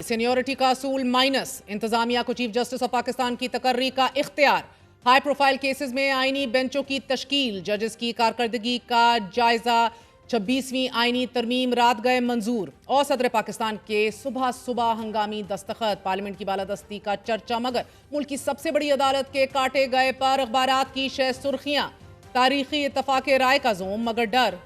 Seniority का असूल minus, इंतजामिया को चीफ जस्टिस ऑफ पाकिस्तान की तकर्री का इख्तियार, हाई प्रोफाइल केसेस में आईनी बेंचों की तश्कील, जजेस की कारकर्दगी का जायजा, 26वीं आईनी तरमीम रात गए मंजूर और सदर पाकिस्तान के सुबह सुबह हंगामी दस्तखत, पार्लियामेंट की बालादस्ती का चर्चा, मगर मुल्क की सबसे बड़ी अदालत के काटे गए पर अखबारात की शह सुर्खियां, तारीखी इत्तफाक राय का जोम मगर डर,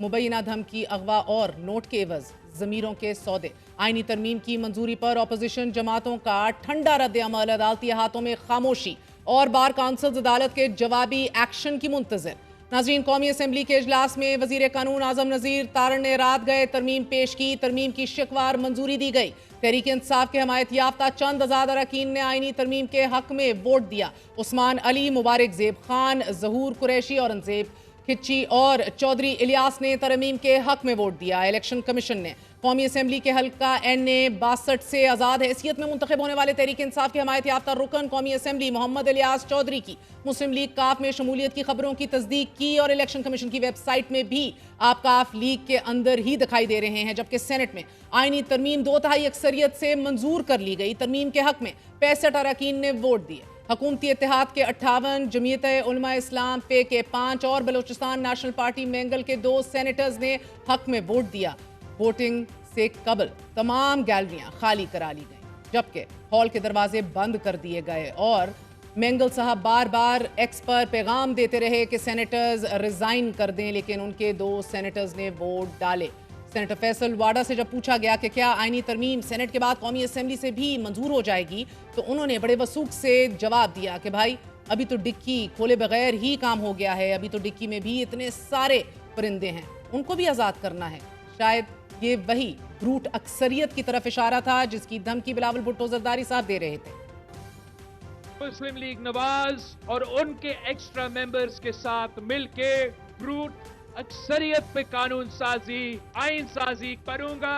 मुबैना धमकी, अगवा और नोट के एवज जमीरों के सौदे, आईनी तरमीम की मंजूरी पर अपोजिशन जमातों का ठंडा रद्द अमल, अदालती हाथों में खामोशी और बार काउंसिल अदालत के जवाबी एक्शन की मुंतजर। नाज़रीन, कौमी असम्बली के इजलास में वजीर कानून आजम नज़ीर तारण ने रात गए तरमीम पेश की, तरमीम की शिकवार मंजूरी दी गई। तहरीक इंसाफ के हमायत याफ्ता चंद आज़ाद अरकान ने आईनी तरमीम के हक में वोट दिया। उस्मान अली, मुबारक जेब खान, जहूर कुरैशी, औरंगजेब खिच्ची और चौधरी इलियास ने तरमीम के हक में वोट दिया। इलेक्शन कमीशन ने कौमी असम्बली के हल्का NA-62 से आज़ाद हैसियत में मुंतखब होने वाले तहरीक इंसाफ के हमायत याफ्ता रुकन कौमी असम्बली मोहम्मद इलियास चौधरी की मुस्लिम लीग काफ में शमूलियत की खबरों की तस्दीक की और इलेक्शन कमीशन की वेबसाइट में भी आप काफ लीग के अंदर ही दिखाई दे रहे हैं। जबकि सेनेट में आईनी तरमीम 2/3 अक्सरियत से मंजूर कर ली गई। तरमीम के हक में 65 अरकान ने वोट दिए। हुकूमती इत्तेहाद के 58, जमीयत उलमा इस्लाम पे के 5 और बलोचिस्तान नेशनल पार्टी मेंगल के 2 सेनेटर्स ने हक में वोट दिया। वोटिंग से कबल तमाम गैलरियां खाली करा ली गईं, जबकि हॉल के दरवाजे बंद कर दिए गए और मेंगल साहब बार बार एक्स पर पैगाम देते रहे कि सेनेटर्स रिजाइन कर दें, लेकिन उनके 2 सेनेटर्स ने वोट डाले। सेनेटर फैसल वाडा से जब पूछा गया कि क्या आईनी तरमीम सेनेट के बाद कौमी असम्बली से भी मंजूर हो जाएगी, तो उन्होंने बड़े वसूख से जवाब दिया कि भाई अभी तो डिक्की खोले बगैर ही काम हो गया है, अभी तो डिक्की में भी इतने सारे परिंदे हैं, उनको भी आज़ाद करना है। शायद ये वही ब्रूट अक्सरियत की तरफ इशारा था जिसकी धमकी बिलावल भुट्टो जरदारी साहब दे रहे थे। मुस्लिम लीग नवाज और उनके एक्स्ट्रा मेंबर्स के साथ मिलके ब्रूट अक्सरियत पे कानून साजी, आइन साजी करूंगा।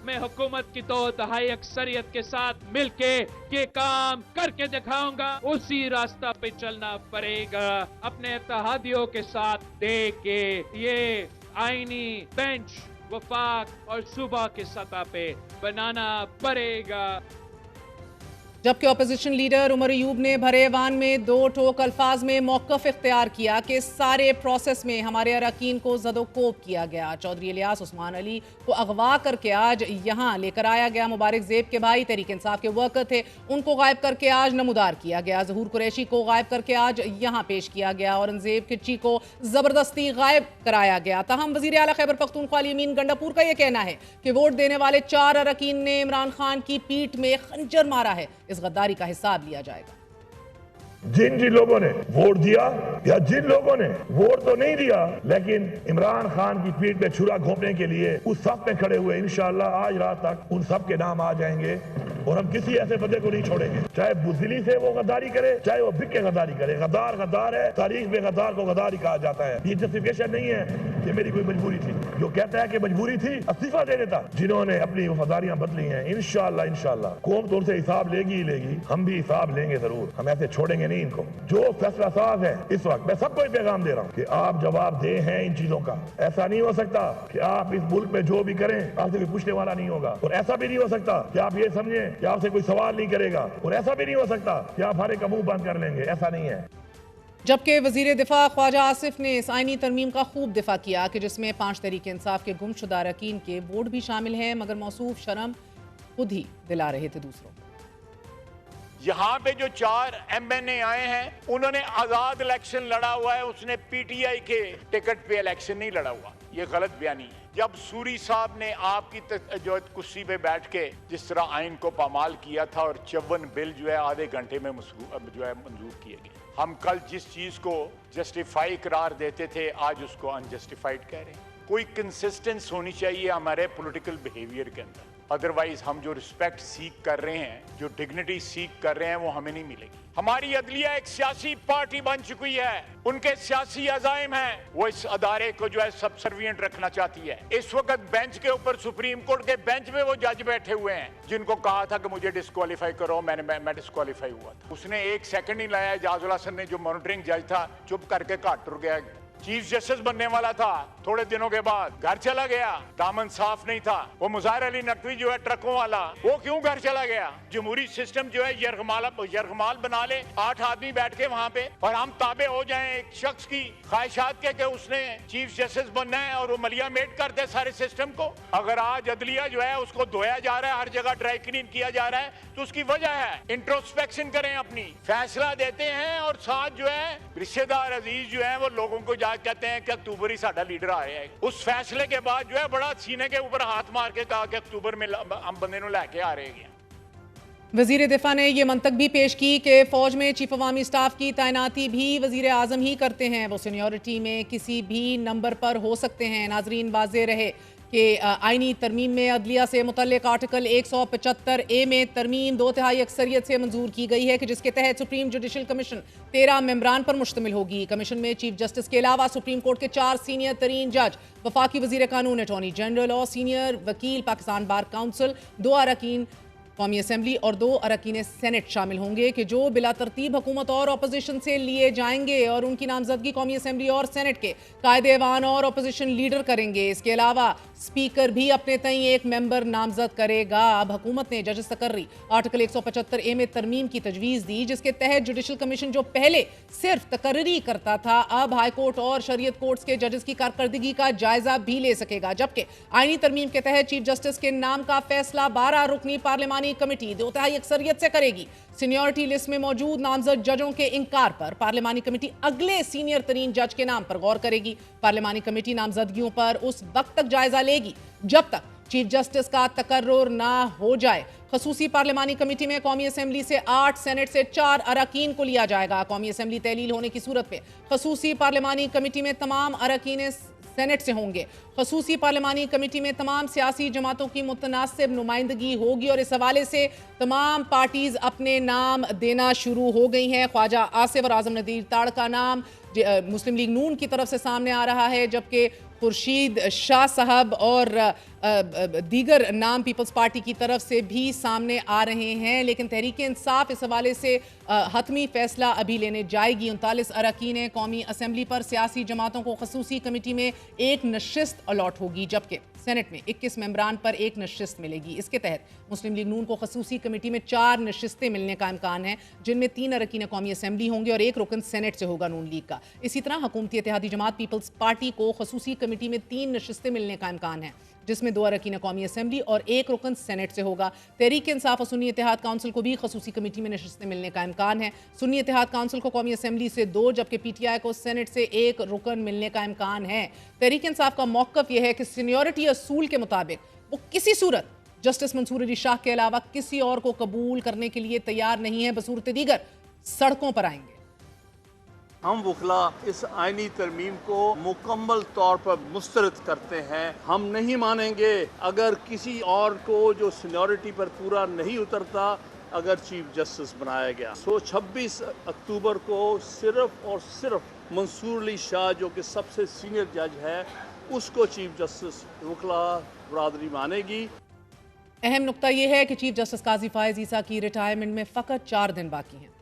मैं हुकूमत की 2/3 अक्सरियत के साथ मिलके ये काम करके दिखाऊंगा। उसी रास्ता पे चलना पड़ेगा, अपने इत्तेहादियों के साथ दे के ये आईनी बेंच वफाक और सूबा के सतह पे बनाना पड़ेगा। जबकि अपोजिशन लीडर उमर अयूब ने भरे ऐवान में 2 टोक अल्फाज में मौक़िफ़ इख्तियार किया कि सारे प्रोसेस में हमारे अरकान को ज़दोकोब किया गया। चौधरी इलियास उस्मान अली को अगवा करके आज यहाँ लेकर आया गया। मुबारक जेब के भाई तहरीक इंसाफ के वर्कर थे, उनको गायब करके आज नमूदार किया गया। जहूर कुरैशी को गायब करके आज यहाँ पेश किया गया। औरंगजेब खिच्ची को ज़बरदस्ती गायब कराया गया। ताहम वज़ीर आला खैबर पख्तूनख्वा अमीन गंडापुर का यह कहना है कि वोट देने वाले 4 अरकान ने इमरान खान की पीठ में खंजर मारा है। इस गद्दारी का हिसाब लिया जाएगा। जिन जिन लोगों ने वोट दिया या जिन लोगों ने वोट तो नहीं दिया लेकिन इमरान खान की पीठ पे छुरा घोंपने के लिए उस सब पे खड़े हुए, इंशाअल्लाह आज रात तक उन सब के नाम आ जाएंगे और हम किसी ऐसे बंदे को नहीं छोड़ेंगे, चाहे बुज़दिली से वो गद्दारी करे, चाहे वो बिक के गद्दारी करे। गद्दार गद्दार है, तारीख में गद्दार को गद्दार ही कहा जाता है। ये जस्टिफिकेशन नहीं है कि मेरी कोई मजबूरी थी। जो कहता है कि मजबूरी थी इस्तीफा दे देता। जिन्होंने अपनी वफादारियां बदली हैं, इंशाअल्लाह कौम तो उनसे हिसाब लेगी ही लेगी, हम भी हिसाब लेंगे जरूर, हम ऐसे छोड़ेंगे नहीं इनको। जो फैसला साज है इस वक्त मैं सबको एक पैगाम दे रहा हूँ कि आप जवाब दे हैं इन चीजों का। ऐसा नहीं हो सकता कि आप इस मुल्क में जो भी करें आपसे कोई पूछने वाला नहीं होगा, और ऐसा भी नहीं हो सकता कि आप ये समझें कि आपसे कोई सवाल नहीं करेगा, और ऐसा भी नहीं हो सकता कि आप हर एक का मुंह बंद कर लेंगे, ऐसा नहीं है। जबकि वजीर दिफा ख्वाजा आसिफ ने इस आईनी तरमीम का खूब दिफा किया कि जिसमें 5 तहरीक इंसाफ के गुमशुदा अरकान के वोट भी शामिल हैं, मगर मौसूफ शर्म खुद ही दिला रहे थे दूसरों को। यहाँ पे जो 4 MNA आए हैं उन्होंने आजाद इलेक्शन लड़ा हुआ है, उसने PTI के टिकट पे इलेक्शन नहीं लड़ा हुआ, ये गलत बयानी है। जब सूरी साहब ने आपकी जो कुर्सी पे बैठ के जिस तरह आइन को पामाल किया था और 54 बिल जो है आधे घंटे में मंजूर किए गए, हम कल जिस चीज को जस्टिफाई करार देते थे आज उसको अनजस्टिफाइड कह रहे हैं। कोई कंसिस्टेंस होनी चाहिए हमारे पॉलिटिकल बिहेवियर के अंदर, अदरवाइज हम जो रिस्पेक्ट सीख कर रहे हैं, जो डिग्निटी सीख कर रहे हैं वो हमें नहीं मिलेगी। हमारी अदलिया एक सियासी पार्टी बन चुकी है, उनके सियासी अजाइम हैं, वो इस अदारे को जो है सबसर्विएंट रखना चाहती है। इस वक्त बेंच के ऊपर सुप्रीम कोर्ट के बेंच में वो जज बैठे हुए हैं जिनको कहा था कि मुझे डिस्क्वालीफाई करो, मैं डिस्क्वालीफाई हुआ था। उसने 1 सेकंड नहीं लाया। एजाजुल हसन ने जो मॉनिटरिंग जज था चुप करके घाट टुर गया, चीफ जस्टिस बनने वाला था, थोड़े दिनों के बाद घर चला गया, दामन साफ नहीं था। वो मुज़ाहिर अली नकवी जो है ट्रकों वाला, वो क्यों घर चला गया? जमहूरी सिस्टम जो है यरगमाल बना ले, 8 आदमी बैठ के वहाँ पे, और हम ताबे हो जाएं एक शख्स की ख्वाहिशात के उसने चीफ जस्टिस बनना है और वो मलिया मेट कर दे सारे सिस्टम को। अगर आज अदलिया जो है उसको धोया जा रहा है, हर जगह ड्राई क्लीन किया जा रहा है, तो उसकी वजह है इंट्रोस्पेक्शन करें, अपनी फैसला देते हैं और साथ जो है रिश्तेदार अजीज जो है वो लोगों को जा कहते हैं कि अक्टूबर ही साडा लीडर आ रहा है। उस फैसले के बाद जो है बड़ा सीने के ऊपर हाथ मार के कहा कि अक्टूबर में हम बंदे को लेके आ रहे हैं। वजीर दिफा ने यह मंतक भी पेश की कि फौज में चीफ अवामी स्टाफ की तैनाती भी वजीर आजम ही करते हैं, वो सीनियरिटी में किसी भी नंबर पर हो सकते हैं। नाजरीन, वाज़ेह रहे कि आईनी तरमीम में अदलिया से मुतल्लिक आर्टिकल 175A में तरमीम 2/3 अक्सरियत से मंजूर की गई है कि जिसके तहत सुप्रीम जुडिशल कमीशन 13 मेंबरान पर मुश्तमिल होगी। कमीशन में चीफ जस्टिस के अलावा सुप्रीम कोर्ट के 4 सीनियर तरीन जज, वफाकी वजीर कानून, अटॉर्नी जनरल और सीनियर वकील, पाकिस्तान बार काउंसिल, 2 अरकान कौमी असम्बली और 2 अरकान सेनेट शामिल होंगे कि जो बिला तरतीब हुकूमत और अपोजिशन से लिए जाएंगे और उनकी नामजदगी कौमी असम्बली और सेनेट के कायदे ऐवान और अपोजिशन लीडर करेंगे। इसके अलावा स्पीकर भी अपने तई एक मेंबर नामजद करेगा। अब हुकूमत ने जजेस तकर्री आर्टिकल 175A में तरमीम की तजवीज़ दी, जिसके तहत जुडिशल कमीशन जो पहले सिर्फ तकर्री करता था, अब हाई कोर्ट और शरीयत कोर्ट्स के जजेस की कारकर्दगी का जायजा भी ले सकेगा। जबकि आईनी तरमीम के तहत चीफ जस्टिस के नाम का फैसला 12 रुकनी पार्लिमानी कमेटी 2/3 अक्सरियत से करेगी। सीनियरिटी लिस्ट में मौजूद नामजद जजों के इनकार पर पार्लिमानी कमेटी अगले सीनियर तरीन जज के नाम पर गौर करेगी। पार्लिमानी कमेटी नामजदगियों पर उस वक्त तक जायजा लेगी जब तक चीफ जस्टिस का तकर्रुर ना हो जाए। खसूसी पार्लिमानी कमेटी में कौमी असम्बली से 8, सेनेट से 4 अरकान को लिया जाएगा। कौमी असम्बली तहलील होने की सूरत में खसूसी पार्लिमानी कमेटी में तमाम अरकान सेनेट से होंगे। खसूसी पार्लिमानी कमेटी में तमाम सियासी जमातों की मुतनासिब नुमाइंदगी होगी और इस हवाले से तमाम पार्टीज अपने नाम देना शुरू हो गई हैं। ख्वाजा आसिफ और आजम नदीर ताड़ का नाम मुस्लिम लीग नून की तरफ से सामने आ रहा है, जबकि खुर्शीद शाह साहब और दीगर नाम पीपल्स पार्टी की तरफ से भी सामने आ रहे हैं। लेकिन तहरीक इंसाफ इस हवाले से हतमी फैसला अभी लेने जाएगी। 39 अरकान कौमी असम्बली पर सियासी जमातों को खसूसी कमेटी में 1 नशिस्त अलॉट होगी, जबकि सेनेट में 21 मेंबरान पर 1 नशिस्त मिलेगी। इसके तहत मुस्लिम लीग नून को खसूसी कमेटी में 4 नशिस्तें मिलने का इम्कान है, जिनमें 3 अरकान कौमी असम्बली होंगे और 1 रुकन सेनेट से होगा नून लीग का। इसी तरह हुकूमती इत्तेहादी जमात पीपल्स पार्टी को खसूसी कमेटी में 3 नशिस्तें मिलने का इम्कान है, जिसमें 2 अरकान कौमी असम्बली और 1 रुकन सेनेट से होगा। तहरीक इंसाफ और सुन्नी इत्तेहाद काउंसिल को भी खसूसी कमेटी में नशिस्तें मिलने का इम्कान है। सुन्नी इत्तेहाद काउंसिल को कौमी असम्बली से 2, जबकि PTI को सेनेट से 1 रुकन मिलने का इम्कान है। तहरीक इंसाफ का मौक़िफ़ यह है कि सीनियरिटी असूल के मुताबिक वो किसी सूरत जस्टिस मंसूर अली शाह के अलावा किसी और को कबूल करने के लिए तैयार नहीं है, बसूरत दीगर सड़कों पर आएंगे। हम वकला इस आईनी तरमीम को मुकम्मल तौर पर मुस्तरद करते हैं। हम नहीं मानेंगे अगर किसी और को जो सीनियरिटी पर पूरा नहीं उतरता अगर चीफ जस्टिस बनाया गया। 26 अक्टूबर को सिर्फ और सिर्फ मंसूर अली शाह जो कि सबसे सीनियर जज है उसको चीफ जस्टिस वकला बरादरी मानेगी। अहम नुक्ता यह है कि चीफ जस्टिस काजी फायज ईसा की रिटायरमेंट में फ़कत 4 दिन बाकी हैं।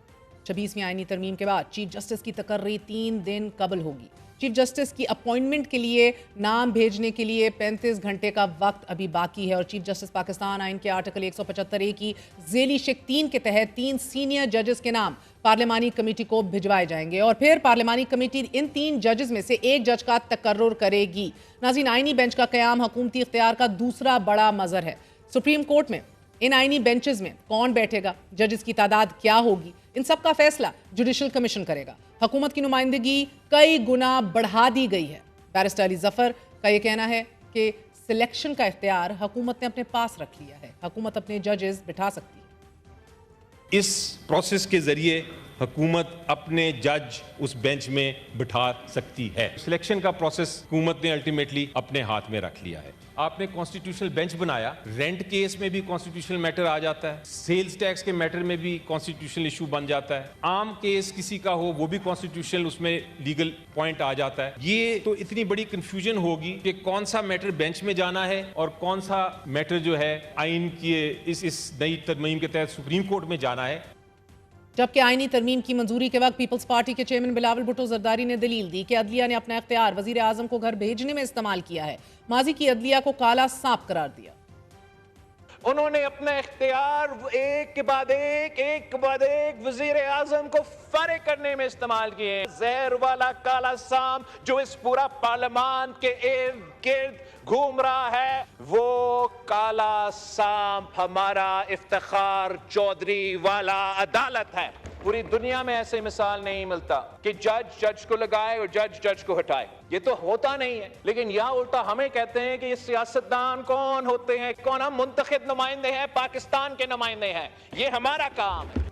26वीं आईनी तरमीम के बाद चीफ जस्टिस की तकर्री 3 दिन कबल होगी। चीफ जस्टिस की अपॉइंटमेंट के लिए नाम भेजने के लिए 35 घंटे का वक्त अभी बाकी है और चीफ जस्टिस पाकिस्तान आइन के आर्टिकल 175A की ज़ेली शिक 3 के तहत 3 सीनियर जजेस के नाम पार्लिमानी कमेटी को भिजवाए जाएंगे और फिर पार्लिमानी कमेटी इन 3 जजेस में से 1 जज का तकर्रुर करेगी। नाज़रीन, आईनी बेंच का क़याम हुकूमती इख्तियार का दूसरा बड़ा मज़र है। सुप्रीम कोर्ट में इन आईनी बेंचेस में कौन बैठेगा, जजेस की तादाद क्या होगी, इन सब का फैसला जुडिशल कमीशन करेगा। हुकूमत की नुमाइंदगी कई गुना बढ़ा दी गई है। बैरिस्टर अली जफर का यह कहना है कि सिलेक्शन का इख्तियार हुकूमत ने अपने पास रख लिया है, हुकूमत अपने जजेस बिठा सकती है। इस प्रोसेस के जरिए हुकूमत अपने जज उस बेंच में बिठा सकती है। सिलेक्शन का प्रोसेस हुकूमत ने अल्टीमेटली अपने हाथ में रख लिया है। आपने कॉन्स्टिट्यूशनल बेंच बनाया, रेंट केस में भी कॉन्स्टिट्यूशनल मैटर आ जाता है, सेल्स टैक्स के मैटर में भी कॉन्स्टिट्यूशनल इशू बन जाता है, आम केस किसी का हो वो भी कॉन्स्टिट्यूशनल उसमें लीगल पॉइंट आ जाता है। ये तो इतनी बड़ी कंफ्यूजन होगी कि कौन सा मैटर बेंच में जाना है और कौन सा मैटर जो है आइन की इस नई तरमीम के तहत सुप्रीम कोर्ट में जाना है। जबकि आईनी तरमीम की मंजूरी के वक्त पीपल्स पार्टी के चेयरमैन बिलावल भुट्टो जरदारी ने दलील दी कि अदलिया ने अपना इख्तियार वजीर आजम को घर भेजने में इस्तेमाल किया है। माजी की अदलिया को काला सांप करार दिया। उन्होंने अपना इख्तियार एक के बाद एक वजीर आजम को फारिग करने में इस्तेमाल किए। जहर वाला काला सांप जो इस पूरा पार्लियामान के इर्द गिर्द घूम रहा है, वो काला सांप हमारा इफ्तिखार चौधरी वाला अदालत है। पूरी दुनिया में ऐसे मिसाल नहीं मिलता कि जज को लगाए और जज को हटाए। ये तो होता नहीं है। लेकिन यहाँ उल्टा हमें कहते हैं कि ये सियासतदान कौन होते हैं, कौन? हम मुंतखब नुमाइंदे हैं, पाकिस्तान के नुमाइंदे हैं, ये हमारा काम है।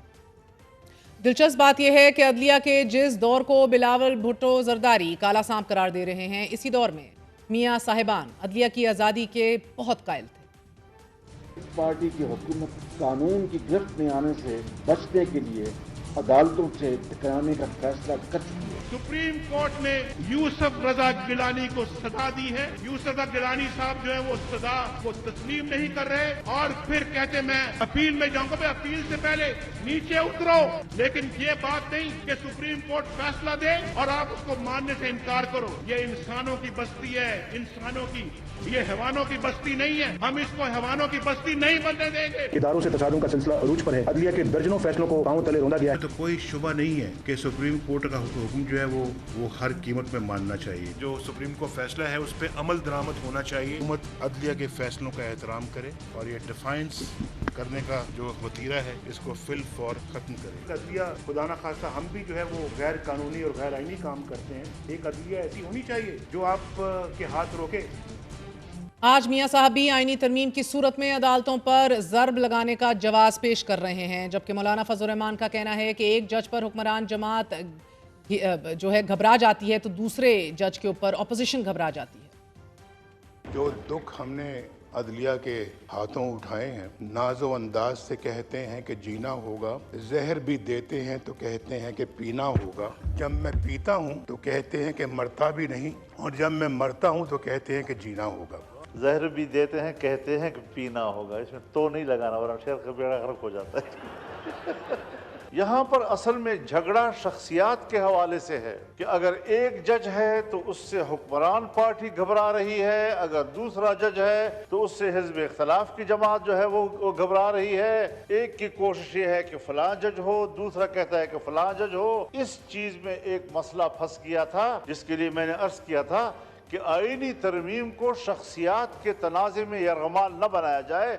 दिलचस्प बात यह है कि अदलिया के जिस दौर को बिलावल भुट्टो जरदारी काला सांप करार दे रहे हैं, इसी दौर में मियां साहिबान अदलिया की आज़ादी के बहुत कायल थे। इस पार्टी की हुकूमत कानून की गिरफ्त में आने से बचने के लिए अदालतों से टकराने का फैसला कर चुकी है। सुप्रीम कोर्ट ने यूसुफ रजा गिलानी को सजा दी है। यूसुफ रजा गिलानी साहब जो है वो सजा को तस्लीम नहीं कर रहे और फिर कहते मैं अपील में जाऊंगा। भाई अपील से पहले नीचे उतरो। लेकिन ये बात नहीं कि सुप्रीम कोर्ट फैसला दे और आप उसको मानने से इनकार करो। ये इंसानों की बस्ती है, इंसानों की, ये हैवानों की बस्ती नहीं है। हम इसको हैवानों की बस्ती नहीं बनने देंगे। इदारों से तसादुम का सिलसिला अरूज पर है। अदलिया के दर्जनों फैसलों को पांव तले रौंदा गया है। तो कोई शुबा नहीं है कि सुप्रीम कोर्ट का हुक्म जो है वो हर कीमत में मानना चाहिए। जो सुप्रीम कोर्ट फैसला है उस पर अमल दरामद होना चाहिए। हुकूमत अदलिया के फैसलों का एहतराम करे और ये डिफाइंस करने का जो वतीरा है इसको फिल फॉर खत्म करे। अदलिया खुदा न खास्ता हम भी जो है वो गैर कानूनी और गैर आईनी काम करते हैं। एक अदलिया ऐसी होनी चाहिए जो आप के हाथ रोके। आज मियां साहब भी आईनी तरमीम की सूरत में अदालतों पर ज़र्ब लगाने का जवाब पेश कर रहे हैं, जबकि मौलाना फजल रहमान का कहना है कि एक जज पर हुक्मरान जमात जो है घबरा जाती है तो दूसरे जज के ऊपर अपोजिशन घबरा जाती है। जो दुख हमने अदलिया के हाथों उठाए हैं, नाजो अंदाज से कहते हैं कि जीना होगा, जहर भी देते हैं तो कहते हैं कि पीना होगा। जब मैं पीता हूँ तो कहते हैं कि मरता भी नहीं, और जब मैं मरता हूँ तो कहते हैं कि जीना होगा। जहर भी देते हैं, कहते हैं कि पीना होगा। इसमें तो नहीं लगाना वरना शेर का बेड़ा गर्क हो जाता है। यहाँ पर असल में झगड़ा शख्सियात के हवाले से है कि अगर एक जज है तो उससे हुक्मरान पार्टी घबरा रही है, अगर दूसरा जज है तो उससे हिज़्ब इख्तिलाफ की जमात जो है वो घबरा रही है। एक की कोशिश ये है कि फलां जज हो, दूसरा कहता है कि फलां जज हो। इस चीज़ में एक मसला फंस गया था, जिसके लिए मैंने अर्ज किया था कि आईनी तरमीम को शख्सियात के तनाज़े में यरगमाल न बनाया जाए।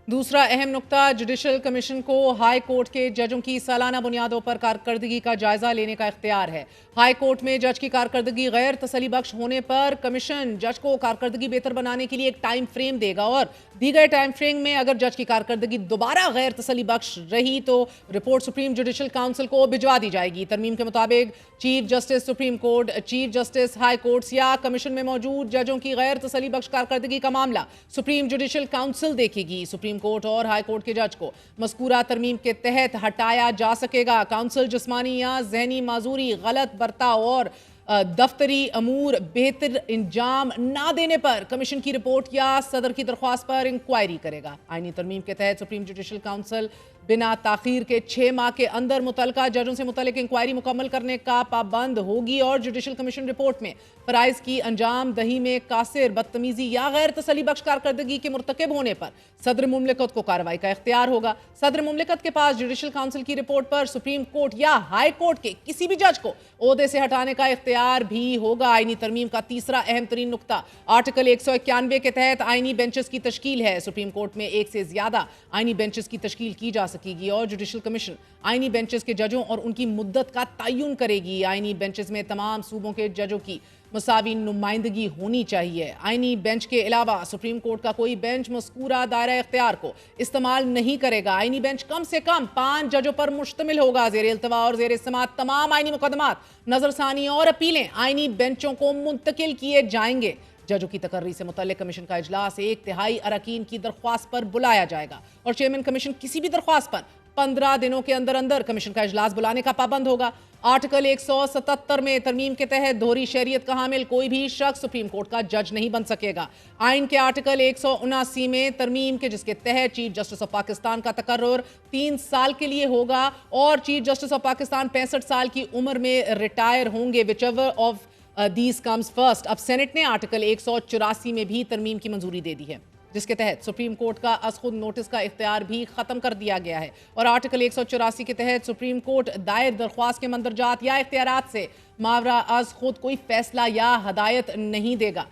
दूसरा अहम नुक्ता, जुडिशल कमीशन को हाई कोर्ट के जजों की सालाना बुनियादों पर कारकर्दगी का जायजा लेने का इख्तियार है। हाई कोर्ट में जज की कारकर्दगी गैर तसली बख्श होने पर कमीशन जज को कारकर्दगी बेहतर बनाने के लिए एक टाइम फ्रेम देगा और दी गए टाइम फ्रेम में अगर जज की कारकर्दगी दोबारा गैर तसली बख्श रही तो रिपोर्ट सुप्रीम जुडिशल काउंसिल को भिजवा दी जाएगी। तरमीम के मुताबिक chief justice supreme court, chief justice high courts या कमीशन में मौजूद जजों की गैर तसली बख्श कारकर्दगी का मामला सुप्रीम जुडिशल काउंसिल देखेगी। सुप्रीम कोर्ट और हाई कोर्ट के जज को मज़कूरा तरमीम के तहत हटाया जा सकेगा। काउंसिल जिस्मानी या जहनी माजूरी, गलत बर्ताव और दफ्तरी अमूर बेहतर इंजाम ना देने पर कमीशन की रिपोर्ट या सदर की दरख्वास्त पर इंक्वायरी करेगा। आईनी तरमीम के तहत सुप्रीम जुडिशल काउंसिल बिना ताखीर के 6 माह के अंदर मुतलका जजों से मुतल्लिक इंक्वायरी मुकम्मल करने का पाबंद होगी और जुडिशल कमीशन रिपोर्ट में फ़राइज़ की अंजाम दही में कासिर, बदतमीजी या गैर तसली बख्श कारकर्दगी के मुर्तकब होने पर सदर मुमलिकत को कार्रवाई का इख्तियार होगा। सदर मुमलिकत के पास जुडिशल काउंसिल की रिपोर्ट पर सुप्रीम कोर्ट या हाई कोर्ट के किसी भी जज को ओहदे से हटाने का इख्तियार भी होगा। आईनी तरमीम का तीसरा अहम तरीन नुक्ता, आर्टिकल 191 के तहत आईनी बेंचेस की तश्कील है। सुप्रीम कोर्ट में एक से ज्यादा आईनी बेंचेस की तश्कील की जा सकेगी और जुडिशल कमीशन आईनी बेंचेस के जजों और उनकी मुद्दत का तयन करेगी। आईनी बेंचेस में तमाम सूबों के जजों की मुसावी नुमाइंदगी होनी चाहिए। आईनी बेंच के अलावा सुप्रीम कोर्ट का कोई बेंच मज़कूरा दायरा इख्तियार को इस्तेमाल नहीं करेगा। आईनी बेंच कम से कम 5 जजों पर मुश्तमिल होगा। ज़ेर इल्तवा और ज़ेर समात तमाम आईनी मुकदमात, नजरसानी और अपीलें आईनी बेंचों को मुंतकिल किए जाएंगे। जजों की तकर्री से मुतल्लिक कमीशन का इजलास 1/3 अरकान की दरख्वास्त पर बुलाया जाएगा और चेयरमैन कमीशन किसी भी दरख्वास्त पर 15 दिनों के अंदर अंदर कमीशन का इजलास बुलाने का पाबंद होगा। आर्टिकल 177 में तरमीम के तहत दोहरी शरीयत का हामिल कोई भी शख्स सुप्रीम कोर्ट का जज नहीं बन सकेगा। आइन के आर्टिकल 179 में तरमीम के जिसके तहत चीफ जस्टिस ऑफ पाकिस्तान का तकर्रुर 3 साल के लिए होगा और चीफ जस्टिस ऑफ पाकिस्तान 65 साल की उम्र में रिटायर होंगे, whichever of these comes first. अब सेनेट ने आर्टिकल 184 में भी तरमीम की मंजूरी दे दी है, जिसके तहत सुप्रीम कोर्ट का अज खुद नोटिस का इख्तियार भी खत्म कर दिया गया है और आर्टिकल 184 के तहत सुप्रीम कोर्ट दायर दरख्वास्त के मंदरजात या इख्तियारात से मावरा अज खुद कोई फैसला या हदायत नहीं देगा।